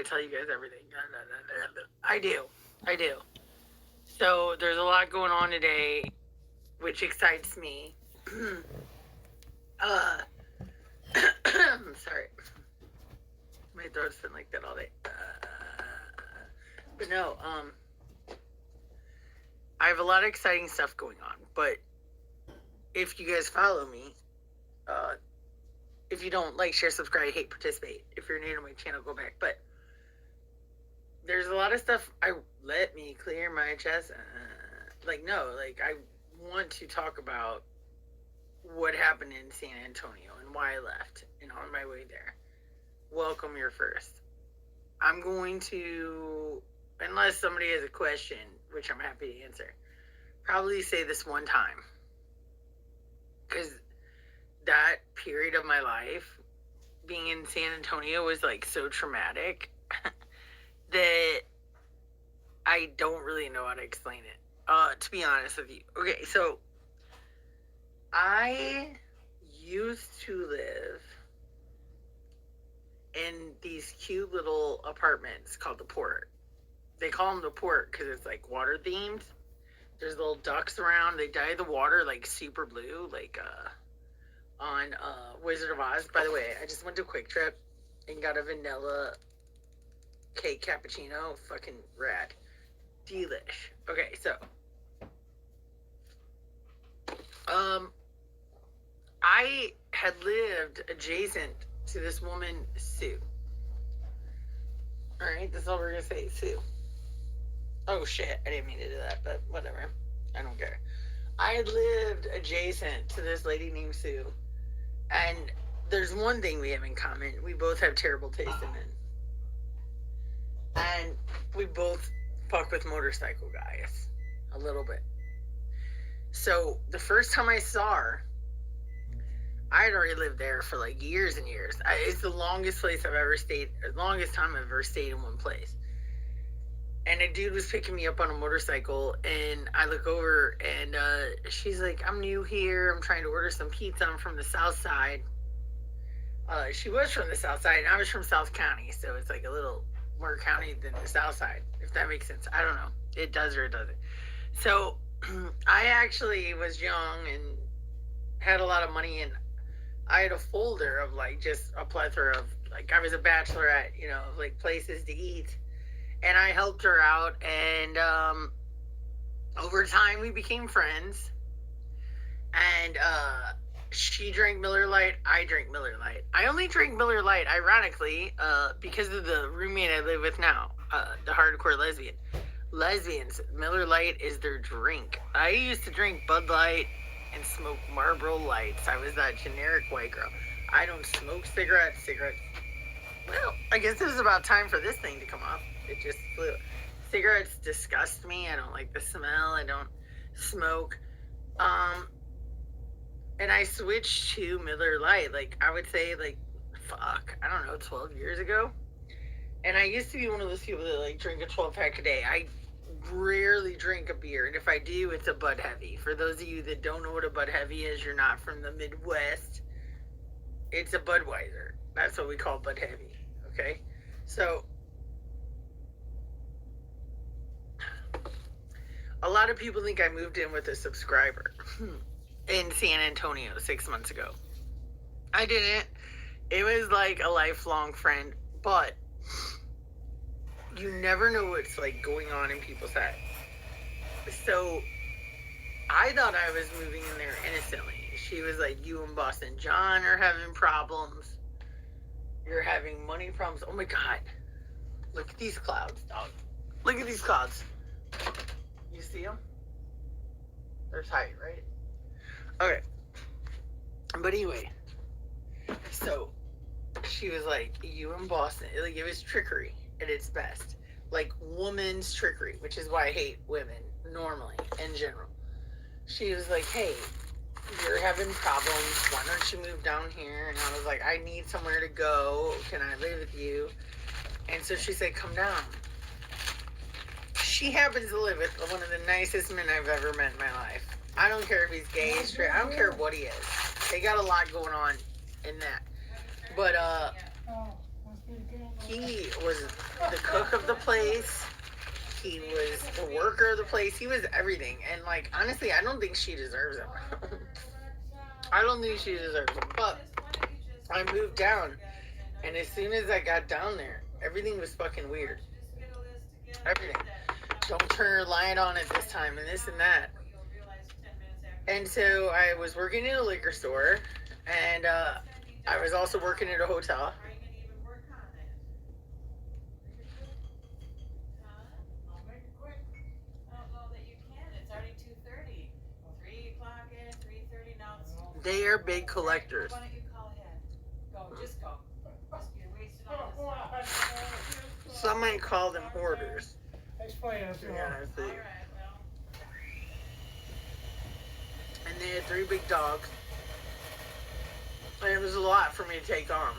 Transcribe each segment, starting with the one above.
tell you guys everything. I do. So there's a lot going on today, which excites me. I'm sorry. My throat's been like that all day. But no, I have a lot of exciting stuff going on. But if you guys follow me, if you don't like, share, subscribe, hate, participate. If you're new to my channel, go back. But there's a lot of stuff. Let me clear my chest. I want to talk about what happened in San Antonio and why I left and on my way there. Welcome, you're first. I'm going to, unless somebody has a question, which I'm happy to answer, probably say this one time. Because that period of my life, being in San Antonio, was like so traumatic that I don't really know how to explain it, to be honest with you. Okay, so I used to live in these cute little apartments called the Port. They call them the Port because it's like water themed. There's little ducks around. They dye the water like super blue, like on Wizard of Oz. By the way, I just went to Quick Trip and got a vanilla cake cappuccino. Fucking rad. Delish. Okay, so I had lived adjacent to this woman, Sue. Alright, that's all we're gonna say, Sue. Oh shit, I didn't mean to do that, but whatever. I don't care. I had lived adjacent to this lady named Sue. And there's one thing we have in common. We both have terrible taste in men. And we both fuck with motorcycle guys. A little bit. So, the first time I saw her, I had already lived there for like years and years. It's the longest place I've ever stayed, the longest time I've ever stayed in one place. And a dude was picking me up on a motorcycle, and I look over, and she's like, I'm new here. I'm trying to order some pizza. I'm from the South Side. She was from the South Side, and I was from South County, so it's like a little more county than the South Side, if that makes sense. I don't know. It does or it doesn't. So I actually was young and had a lot of money, and I had a folder of like just a plethora of, like, I was a bachelorette, you know, like places to eat. And I helped her out, and over time we became friends. And she drank Miller Lite, I drank Miller Lite. I only drink Miller Lite, ironically, because of the roommate I live with now, the hardcore lesbian. Lesbians, Miller Lite is their drink. I used to drink Bud Light and smoke Marlboro Lights. I was that generic white girl. I don't smoke cigarettes. Well, I guess it was about time for this thing to come off. It just flew. Cigarettes disgust me. I don't like the smell. I don't smoke. And I switched to Miller Lite, like, I would say, like, I don't know, 12 years ago. And I used to be one of those people that, like, drink a 12-pack a day. I rarely drink a beer, and if I do, it's a Bud Heavy. For those of you that don't know what a Bud Heavy is, you're not from the Midwest. It's a Budweiser. That's what we call Bud Heavy, okay? So, a lot of people think I moved in with a subscriber in San Antonio 6 months ago. I didn't. It was like a lifelong friend, but you never know what's like going on in people's head. So I thought I was moving in there innocently. She was like, you and Boston John are having problems. You're having money problems. Oh my God. Look at these clouds, dog. Look at these clouds. You see them? They're tight, right? Okay. But anyway, so she was like, you and Boston, like, it was trickery at its best. Like, woman's trickery, which is why I hate women normally, in general. She was like, hey, you're having problems. Why don't you move down here? And I was like, I need somewhere to go. Can I live with you? And so she said, come down. She happens to live with one of the nicest men I've ever met in my life. I don't care if he's gay, straight. I don't care what he is. They got a lot going on in that. But, he was the cook of the place. He was the worker of the place. He was everything. And like honestly, I don't think she deserves him. I don't think she deserves him. But I moved down, and as soon as I got down there, everything was fucking weird. Everything. Don't turn your light on at this time, and this and that. And so I was working in a liquor store, and I was also working at a hotel. They are big collectors. Why don't you call ahead? Go, just go. You're wasting all this time. Some might call them hoarders. Explain it. Yeah, I see. All right, well. And they had 3 big dogs. And it was a lot for me to take on.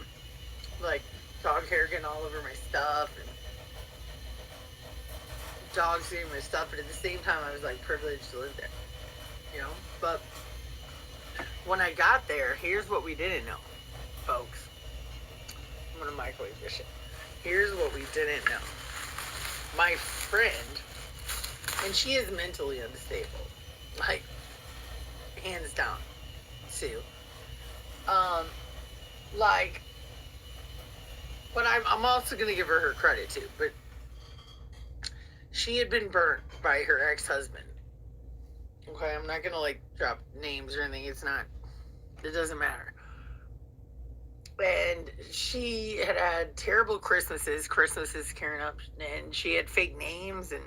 Like, dog hair getting all over my stuff, and dogs eating my stuff, but at the same time, I was, like, privileged to live there. You know? But when I got there, here's what we didn't know, folks. I'm gonna microwave this shit. Here's what we didn't know. My friend, and she is mentally unstable. Like, hands down, Sue. Like, but I'm also gonna give her credit too. But she had been burnt by her ex-husband. Okay, I'm not gonna like drop names or anything. It doesn't matter. And she had had terrible Christmases carrying up, and she had fake names, and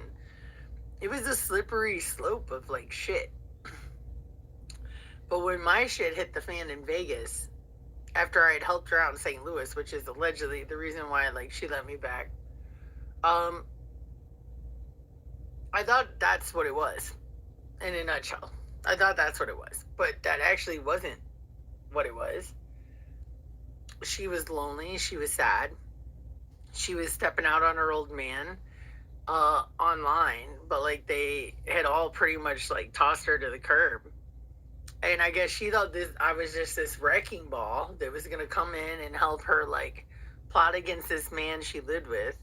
it was a slippery slope of like shit. But when my shit hit the fan in Vegas, after I had helped her out in St. Louis, which is allegedly the reason why like she let me back, I thought that's what it was, in a nutshell. I thought that's what it was, but that actually wasn't what it was. She was lonely. She was sad. She was stepping out on her old man online, but like they had all pretty much like tossed her to the curb. And I guess she thought I was just this wrecking ball that was gonna come in and help her like plot against this man she lived with,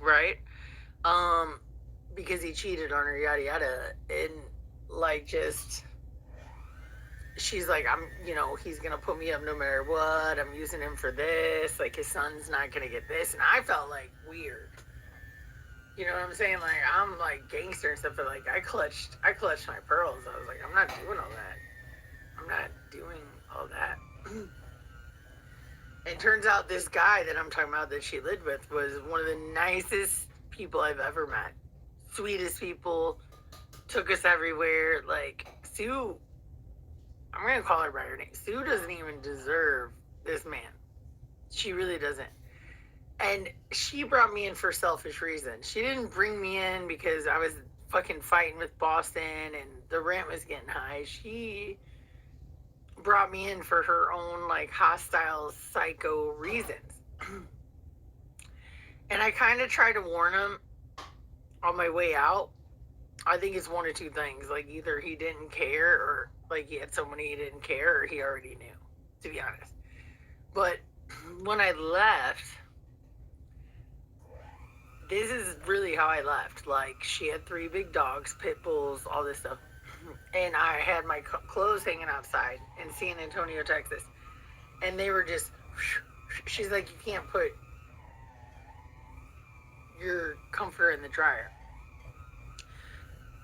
right? Because he cheated on her, yada yada, and like just she's like, he's gonna put me up no matter what. I'm using him for this. Like his son's not gonna get this, and I felt like weird. You know what I'm saying? Like I'm like gangster and stuff, but like I clutched my pearls. I was like, I'm not doing all that. I'm not doing all that. And turns out this guy that I'm talking about that she lived with was one of the nicest people I've ever met. Sweetest people. Took us everywhere. Like Sue, I'm gonna call her by her name. Sue doesn't even deserve this man. She really doesn't. And she brought me in for selfish reasons. She didn't bring me in because I was fucking fighting with Boston and the rent was getting high. She brought me in for her own like hostile psycho reasons. And I kind of tried to warn him on my way out. I think it's one or two things. Like either he didn't care or like he had someone he didn't care or he already knew, to be honest. But when I left, this is really how I left. Like she had 3 big dogs, pit bulls, all this stuff. And I had my clothes hanging outside in San Antonio, Texas. And they were just, she's like, you can't put your comforter in the dryer.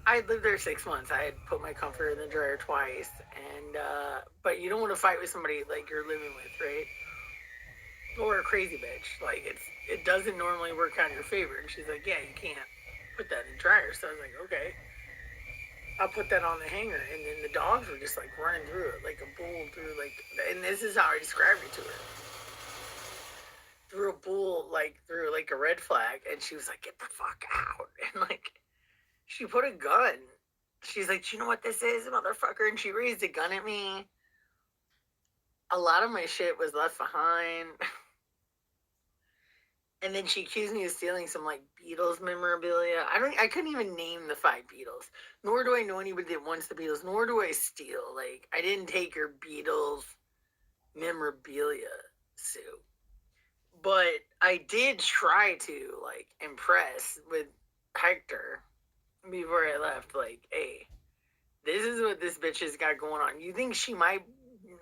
I had lived there 6 months. I had put my comforter in the dryer twice. And, but you don't want to fight with somebody like you're living with, right? Or a crazy bitch. Like it doesn't normally work out in your favor. And she's like, yeah, you can't put that in the dryer. So I was like, okay. I'll put that on the hanger, and then the dogs were just like running through it, like a bull through like, and this is how I described it to her. Through a bull, like through like a red flag, and she was like, "Get the fuck out!" And like, she put a gun. She's like, "Do you know what this is, motherfucker?" And she raised a gun at me. A lot of my shit was left behind. And then she accused me of stealing some like Beatles memorabilia. I couldn't even name the 5 Beatles. Nor do I know anybody that wants the Beatles. Nor do I steal. Like I didn't take her Beatles memorabilia, Sue. But I did try to like impress with Hector before I left. Like, hey, this is what this bitch has got going on. You think she might?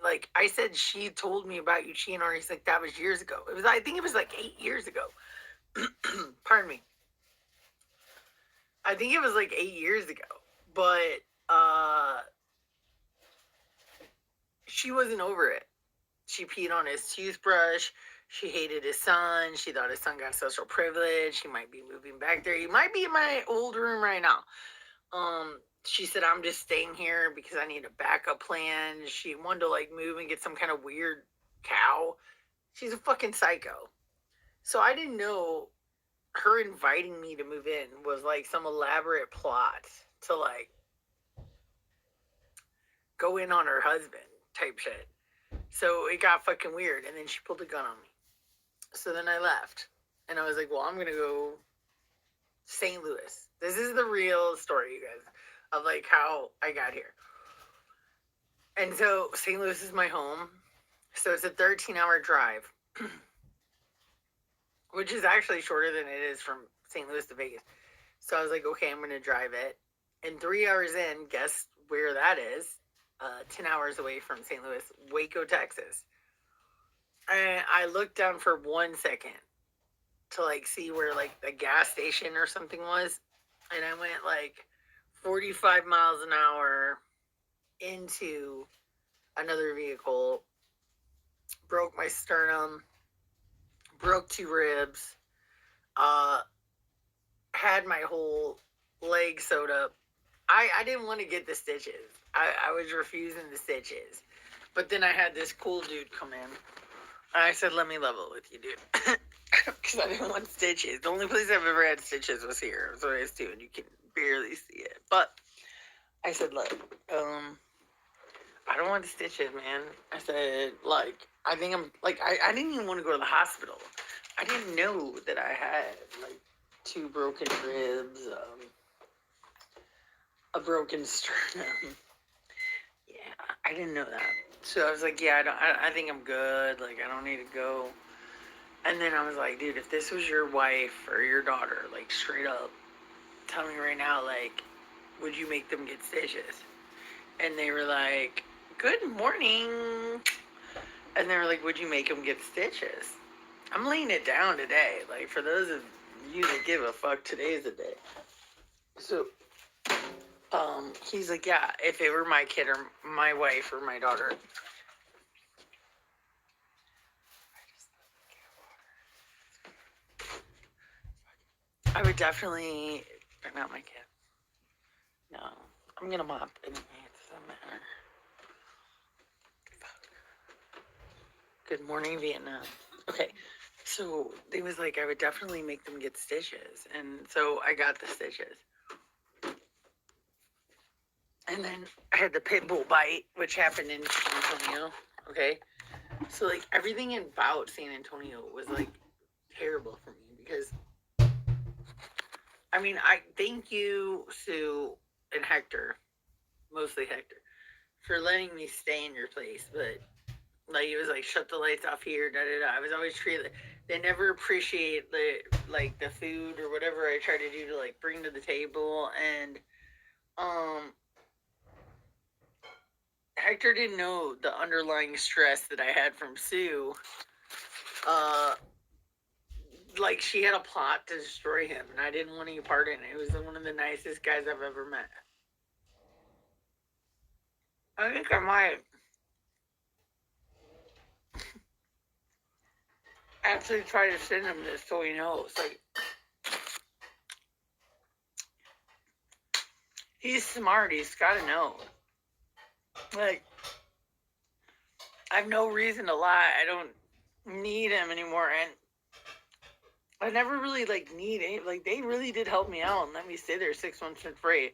Like I said, she told me about you cheating on her. He's like, that was years ago. It was, I think it was like 8 years ago. Pardon me. I think it was like 8 years ago. But she wasn't over it. She peed on his toothbrush. She hated his son. She thought his son got social privilege. He might be moving back there. He might be in my old room right now. She said, I'm just staying here because I need a backup plan. She wanted to like move and get some kind of weird cow. She's a fucking psycho. So I didn't know her inviting me to move in was like some elaborate plot to like go in on her husband type shit. So it got fucking weird. And then she pulled a gun on me. So then I left. And I was like, well, I'm going to go St. Louis. This is the real story, you guys, of like how I got here. And so St. Louis is my home. So it's a 13-hour drive, which is actually shorter than it is from St. Louis to Vegas. So I was like, okay, I'm going to drive it. And 3 hours in, guess where that is? 10 hours away from St. Louis, Waco, Texas. And I looked down for 1 second to like see where like the gas station or something was. And I went like 45 miles an hour into another vehicle, broke my sternum, broke 2 ribs, had my whole leg sewed up. I didn't want to get the stitches. I was refusing the stitches. But then I had this cool dude come in. And I said, let me level with you, dude. Because I didn't want stitches. The only place I've ever had stitches was here. So it's too, and you can barely see it. But I said, look, I don't want the stitches, man. I said, like, I think I'm, like, I didn't even want to go to the hospital. I didn't know that I had, like, 2 broken ribs, a broken sternum. Yeah, I didn't know that. So I was like, yeah, I think I'm good. Like, I don't need to go. And then I was like, dude, if this was your wife or your daughter, like, straight up, tell me right now, like, would you make them get stitches? And they were like, good morning. And they were like, would you make them get stitches? I'm laying it down today. Like, for those of you that give a fuck, today's the day. So, he's like, yeah, if it were my kid or my wife or my daughter. I would definitely, not my kid. No, I'm gonna mop anyway. It doesn't matter. Good morning, Vietnam. Okay, so they was like, I would definitely make them get stitches, and so I got the stitches. And then I had the pit bull bite, which happened in San Antonio. Okay, so like everything about San Antonio was like terrible for me because, I mean, I thank you, Sue and Hector, mostly Hector, for letting me stay in your place, but like it was like shut the lights off here, da da da. I was always treated. They never appreciate the like the food or whatever I try to do to like bring to the table, and Hector didn't know the underlying stress that I had from Sue. Like she had a plot to destroy him, and I didn't want any part in it. He was one of the nicest guys I've ever met. I think I might actually try to send him this so he knows. Like, he's smart. He's got to know. Like, I have no reason to lie. I don't need him anymore, and I never really like need it. Like, they really did help me out and let me stay there 6 months for free.